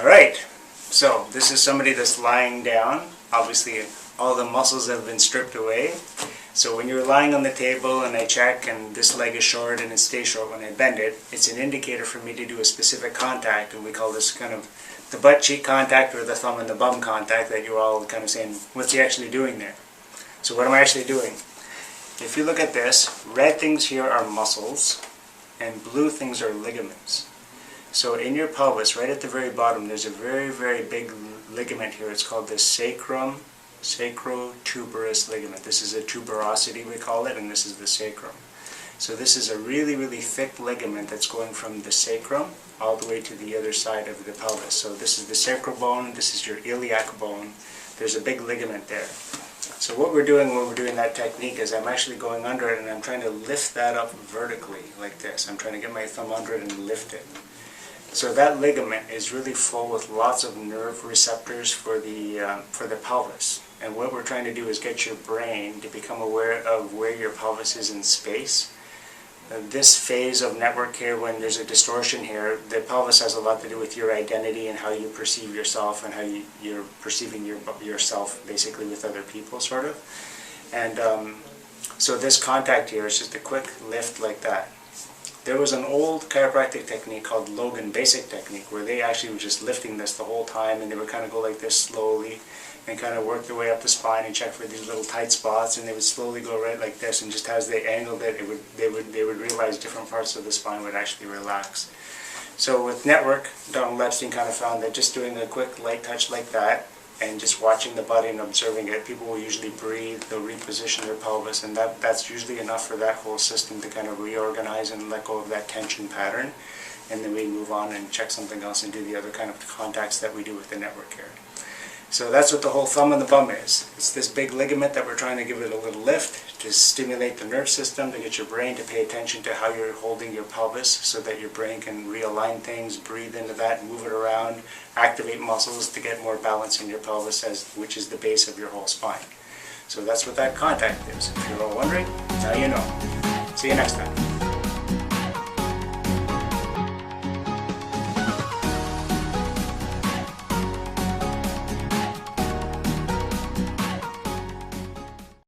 Alright, so this is somebody that's lying down. Obviously all the muscles have been stripped away. So when you're lying on the table and I check and this leg is short and it stays short when I bend it, it's an indicator for me to do a specific contact, and we call this kind of the butt cheek contact or the thumb and the bum contact that you're all kind of saying, what's he actually doing there? So what am I actually doing? If you look at this, red things here are muscles and blue things are ligaments. So in your pelvis, right at the very bottom, there's a very, very big ligament here. It's called the sacrotuberous ligament. This is a tuberosity, we call it, and this is the sacrum. So this is a really, really thick ligament that's going from the sacrum all the way to the other side of the pelvis. So this is the sacral bone, this is your iliac bone. There's a big ligament there. So what we're doing when we're doing that technique is I'm actually going under it and I'm trying to lift that up vertically like this. I'm trying to get my thumb under it and lift it. So that ligament is really full with lots of nerve receptors for the pelvis. And what we're trying to do is get your brain to become aware of where your pelvis is in space. This phase of network here, when there's a distortion here, the pelvis has a lot to do with your identity and how you perceive yourself and how you're perceiving yourself basically with other people, sort of. And so this contact here is just a quick lift like that. There was an old chiropractic technique called Logan Basic Technique where they actually were just lifting this the whole time, and they would kind of go like this slowly and kind of work their way up the spine and check for these little tight spots, and they would slowly go right like this, and just as they angled it, they would realize different parts of the spine would actually relax. So with network, Donald Epstein kind of found that just doing a quick light touch like that and just watching the body and observing it, people will usually breathe, they'll reposition their pelvis, and that's usually enough for that whole system to kind of reorganize and let go of that tension pattern. And then we move on and check something else and do the other kind of contacts that we do with the network here. So that's what the whole thumb and the bum is. It's this big ligament that we're trying to give it a little lift to stimulate the nerve system, to get your brain to pay attention to how you're holding your pelvis so that your brain can realign things, breathe into that, move it around, activate muscles to get more balance in your pelvis, which is the base of your whole spine. So that's what that contact is. If you're all wondering, now you know. See you next time.